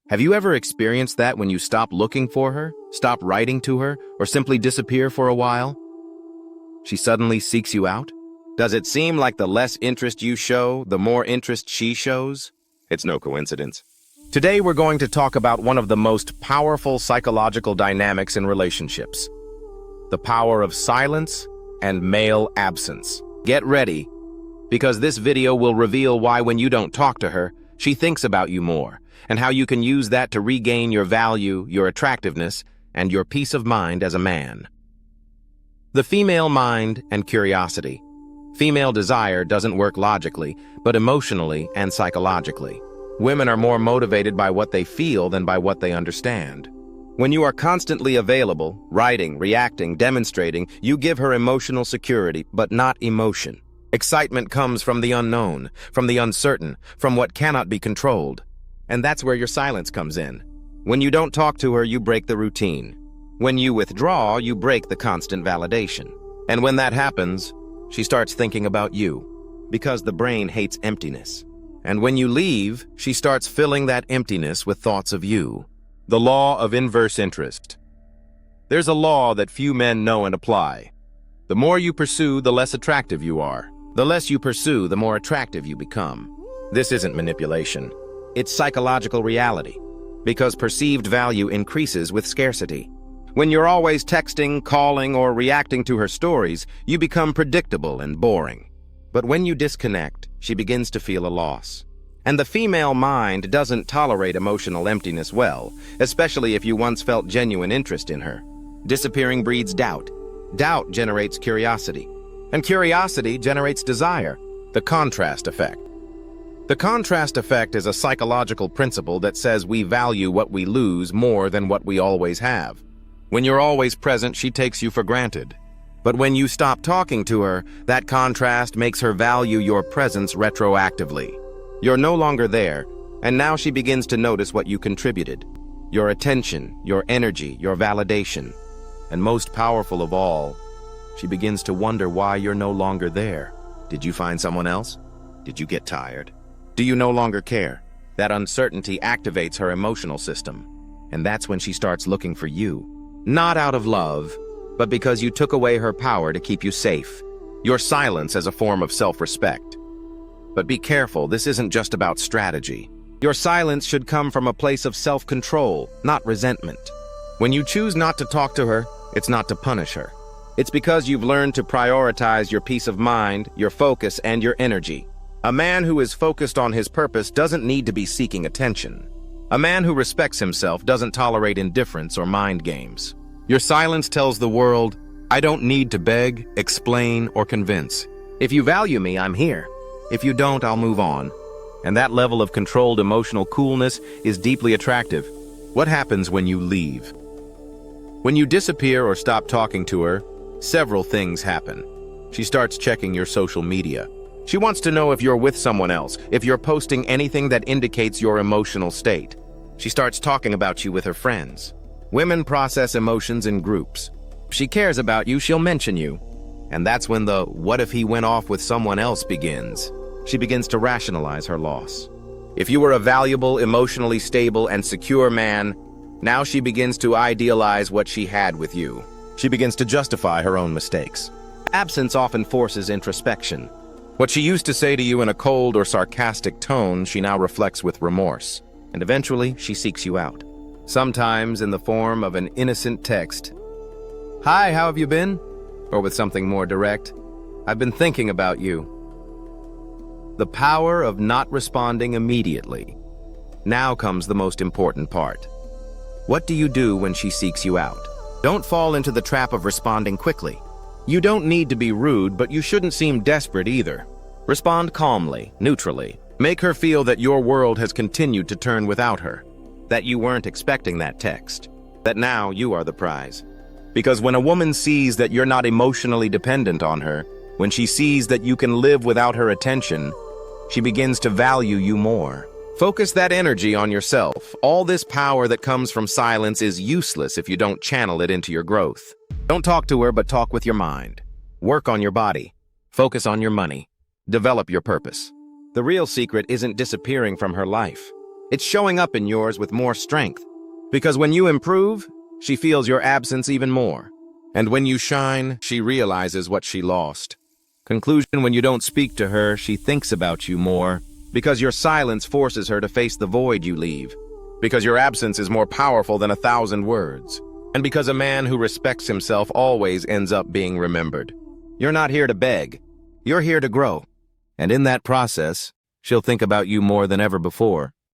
Have you ever experienced that when you stop looking for her, stop writing to her, or simply disappear for a while? She suddenly seeks you out? Does it seem like the less interest you show, the more interest she shows? It's no coincidence. Today we're going to talk about one of the most powerful psychological dynamics in relationships: the power of silence and male absence. Get ready, because this video will reveal why when you don't talk to her, she thinks about you more, and how you can use that to regain your value, your attractiveness, and your peace of mind as a man. The female mind and curiosity. Female desire doesn't work logically, but emotionally and psychologically. Women are more motivated by what they feel than by what they understand. When you are constantly available, writing, reacting, demonstrating, you give her emotional security, but not emotion. Excitement comes from the unknown, from the uncertain, from what cannot be controlled. And that's where your silence comes in. When you don't talk to her, you break the routine. When you withdraw, you break the constant validation. And when that happens, she starts thinking about you, because the brain hates emptiness. And when you leave, she starts filling that emptiness with thoughts of you. The law of inverse interest. There's a law that few men know and apply. The more you pursue, the less attractive you are. The less you pursue, the more attractive you become. This isn't manipulation. It's psychological reality, because perceived value increases with scarcity. When you're always texting, calling, or reacting to her stories, you become predictable and boring. But when you disconnect, she begins to feel a loss. And the female mind doesn't tolerate emotional emptiness well, especially if you once felt genuine interest in her. Disappearing breeds doubt. Doubt generates curiosity. And curiosity generates desire. The contrast effect. The contrast effect is a psychological principle that says we value what we lose more than what we always have. When you're always present, she takes you for granted. But when you stop talking to her, that contrast makes her value your presence retroactively. You're no longer there, and now she begins to notice what you contributed. Your attention, your energy, your validation. And most powerful of all, she begins to wonder why you're no longer there. Did you find someone else? Did you get tired? Do you no longer care? That uncertainty activates her emotional system. And that's when she starts looking for you. Not out of love, but because you took away her power to keep you safe. Your silence as a form of self-respect. But be careful, this isn't just about strategy. Your silence should come from a place of self-control, not resentment. When you choose not to talk to her, it's not to punish her. It's because you've learned to prioritize your peace of mind, your focus, and your energy. A man who is focused on his purpose doesn't need to be seeking attention. A man who respects himself doesn't tolerate indifference or mind games. Your silence tells the world, I don't need to beg, explain, or convince. If you value me, I'm here. If you don't, I'll move on. And that level of controlled emotional coolness is deeply attractive. What happens when you leave? When you disappear or stop talking to her, several things happen. She starts checking your social media. She wants to know if you're with someone else, if you're posting anything that indicates your emotional state. She starts talking about you with her friends. Women process emotions in groups. If she cares about you, she'll mention you. And that's when the "what if he went off with someone else" begins. She begins to rationalize her loss. If you were a valuable, emotionally stable, and secure man, now she begins to idealize what she had with you. She begins to justify her own mistakes. Absence often forces introspection. What she used to say to you in a cold or sarcastic tone, she now reflects with remorse. And eventually, she seeks you out. Sometimes in the form of an innocent text. Hi, how have you been? Or with something more direct. I've been thinking about you. The power of not responding immediately. Now comes the most important part. What do you do when she seeks you out? Don't fall into the trap of responding quickly. You don't need to be rude, but you shouldn't seem desperate either. Respond calmly, neutrally. Make her feel that your world has continued to turn without her. That you weren't expecting that text. That now you are the prize. Because when a woman sees that you're not emotionally dependent on her, when she sees that you can live without her attention, she begins to value you more. Focus that energy on yourself. All this power that comes from silence is useless if you don't channel it into your growth. Don't talk to her, but talk with your mind. Work on your body. Focus on your money. Develop your purpose. The real secret isn't disappearing from her life. It's showing up in yours with more strength. Because when you improve, she feels your absence even more. And when you shine, she realizes what she lost. Conclusion, when you don't speak to her, she thinks about you more. Because your silence forces her to face the void you leave. Because your absence is more powerful than 1,000 words. And because a man who respects himself always ends up being remembered. You're not here to beg. You're here to grow. And in that process, she'll think about you more than ever before.